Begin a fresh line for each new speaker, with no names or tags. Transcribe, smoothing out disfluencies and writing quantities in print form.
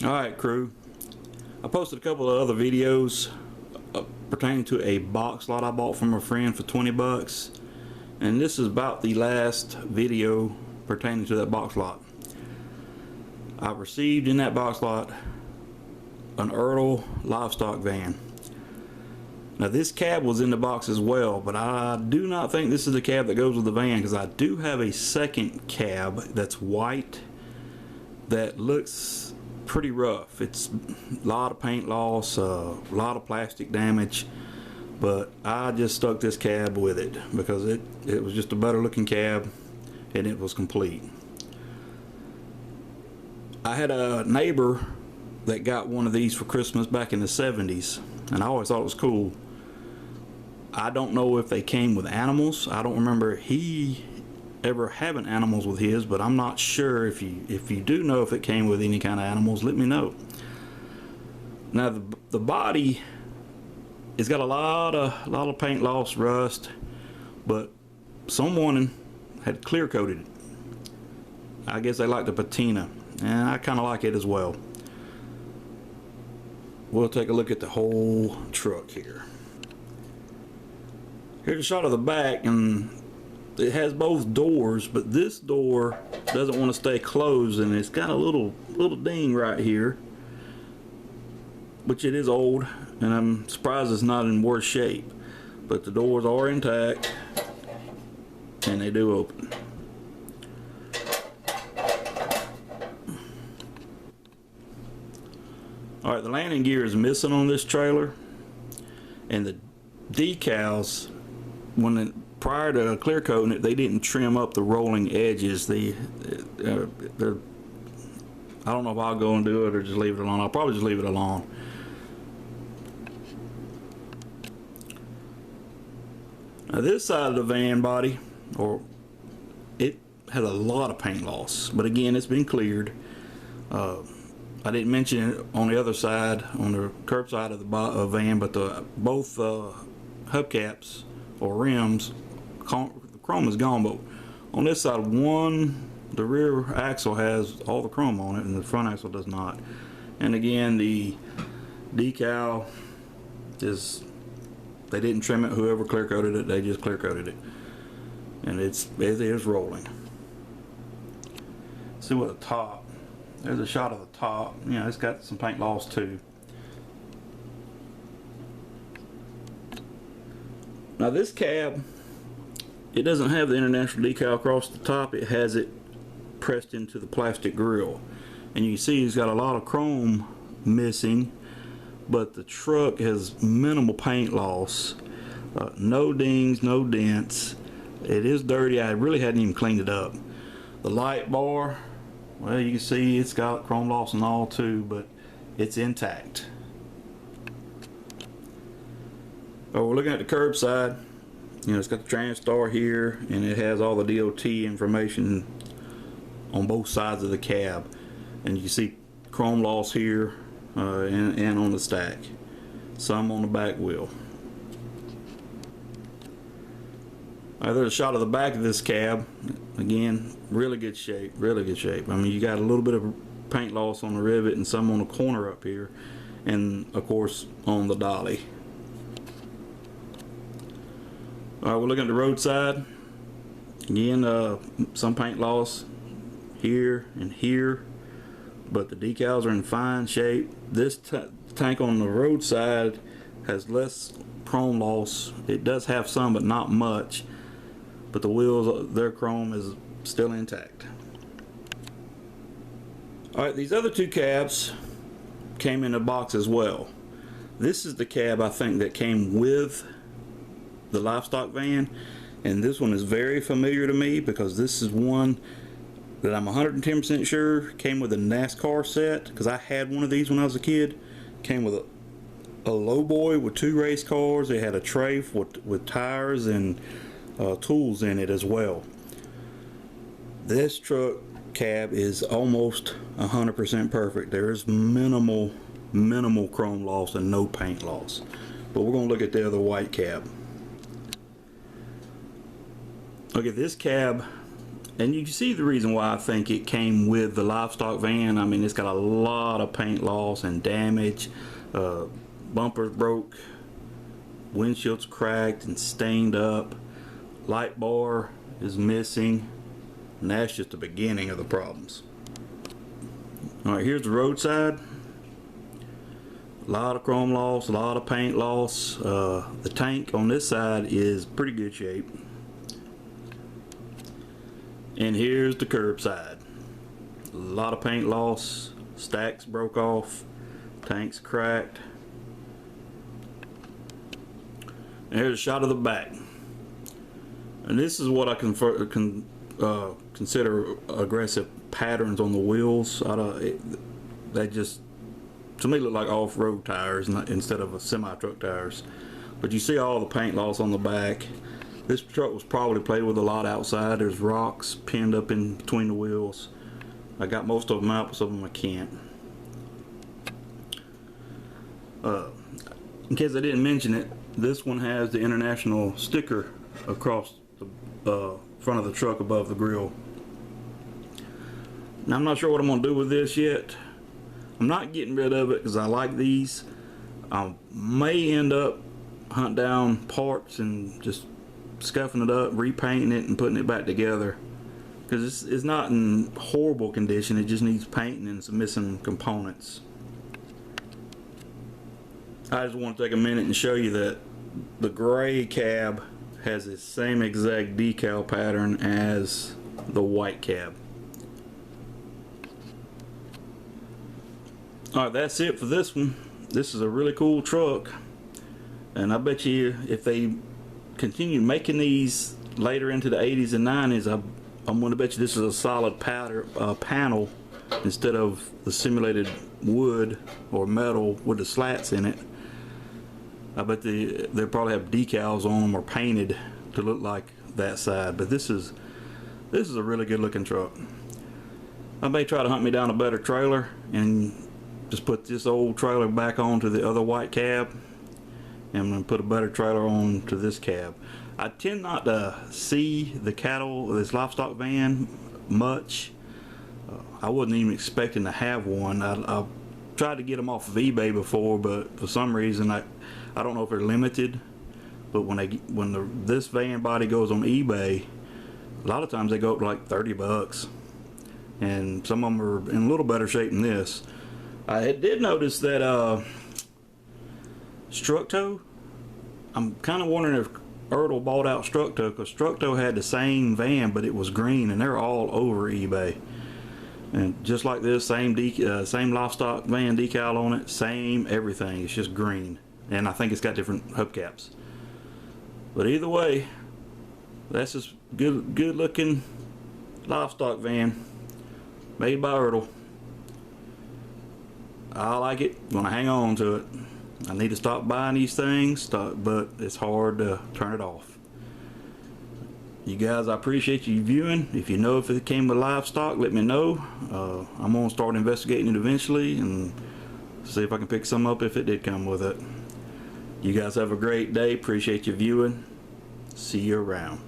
Alright, crew, I posted a couple of other videos pertaining to a box lot I bought from a friend for 20 bucks, and this is about the last video pertaining to that box lot. I received in that box lot an Ertl livestock van. Now this cab was in the box as well, but I do not think this is the cab that goes with the van, because I do have a second cab that's white that looks pretty rough. It's a lot of paint loss, a lot of plastic damage, but I just stuck this cab with it because it was just a better looking cab and it was complete. I had a neighbor that got one of these for Christmas back in the 70s, and I always thought it was cool. I don't know if they came with animals. I don't remember he ever having animals with his, but I'm not sure. If you do know if it came with any kind of animals, let me know. Now the body, it's got a lot of paint loss, rust, but someone had clear coated it. I guess they like the patina, and I kind of like it as well. We'll take a look at the whole truck here. Here's a shot of the back, and it has both doors, but this door doesn't want to stay closed, and it's got a little ding right here, which it is old, and I'm surprised it's not in worse shape. But the doors are intact, and they do open. Alright, the landing gear is missing on this trailer, and the decals, prior to clear coating it, they didn't trim up the rolling edges. I don't know if I'll go and do it or just leave it alone. I'll probably just leave it alone. Now this side of the van body, it had a lot of paint loss, but again, it's been cleared. I didn't mention it on the other side, on the curb side of the van, but both hubcaps or rims, the chrome is gone, but on this side, the rear axle has all the chrome on it and the front axle does not. And again, the decal is, they didn't trim it. Whoever clear coated it, they just clear coated it, and it is rolling. See what the top, there's a shot of the top. You know, it's got some paint loss too. Now this cab, it doesn't have the international decal across the top. It has it pressed into the plastic grill, and you can see it's got a lot of chrome missing, but the truck has minimal paint loss, no dings, no dents. It is dirty. I really hadn't even cleaned it up. The light bar, well, you can see it's got chrome loss and all too, but it's intact. Oh, we're looking at the curb side. You know, it's got the Transtar here, and it has all the DOT information on both sides of the cab, and you can see chrome loss here and on the stack, some on the back wheel. There's a shot of the back of this cab. Again, really good shape, really good shape. I mean, you got a little bit of paint loss on the rivet and some on the corner up here, and of course on the dolly. Alright, we're looking at the roadside. Again, some paint loss here and here, but the decals are in fine shape. This tank on the roadside has less chrome loss. It does have some, but not much. But the wheels, their chrome is still intact. Alright, these other two cabs came in a box as well. This is the cab, I think, that came with the livestock van, and this one is very familiar to me because this is one that I'm 110% sure came with a NASCAR set, because I had one of these when I was a kid. Came with a lowboy with 2 race cars. It had a tray with tires and tools in it as well. This truck cab is almost 100% perfect. There is minimal chrome loss and no paint loss. But we're going to look at the other white cab. Okay, this cab And you can see the reason why I think it came with the livestock van. I mean, it's got a lot of paint loss and damage. Bumpers broke, windshield's cracked and stained up, light bar is missing, and that's just the beginning of the problems. Alright, here's the roadside. A lot of chrome loss, a lot of paint loss. The tank on this side is pretty good shape. And here's the curbside. A lot of paint loss, stacks broke off, tanks cracked. And here's a shot of the back. And this is what I consider aggressive patterns on the wheels. They just, to me, look like off-road tires instead of a semi-truck tires. But you see all the paint loss on the back. This truck was probably played with a lot outside. There's rocks pinned up in between the wheels. I got most of them out, but some of them I can't. In case I didn't mention it, this one has the international sticker across the front of the truck above the grill. Now I'm not sure what I'm going to do with this yet. I'm not getting rid of it because I like these. I may end up hunting down parts and just scuffing it up, repainting it, and putting it back together, because it's not in horrible condition. It just needs painting and some missing components. I just want to take a minute and show you that the gray cab has the same exact decal pattern as the white cab. Alright, that's it for this one. This is a really cool truck, and I bet you if they continue making these later into the 80s and 90s, I'm going to bet you this is a solid panel instead of the simulated wood or metal with the slats in it. I bet they'll probably have decals on them or painted to look like that side. But this is a really good looking truck. I may try to hunt me down a better trailer and just put this old trailer back onto the other white cab, and I'm going to put a better trailer on to this cab. I tend not to see the cattle, this livestock van, much. I wasn't even expecting to have one. I tried to get them off of eBay before, but for some reason I don't know if they're limited. But when this van body goes on eBay, a lot of times they go up to like 30 bucks, and some of them are in a little better shape than this. I did notice that Structo, I'm kind of wondering if Ertl bought out Structo, because Structo had the same van, but it was green, and they're all over eBay. And just like this, same livestock van decal on it, same everything. It's just green, and I think it's got different hubcaps. But either way, that's just good looking livestock van made by Ertl. I like it. I'm gonna hang on to it. I need to stop buying these things, but it's hard to turn it off. You guys, I appreciate you viewing. If you know if it came with livestock, let me know. I'm gonna start investigating it eventually and see if I can pick some up if it did come with it. You guys have a great day. Appreciate you viewing. See you around.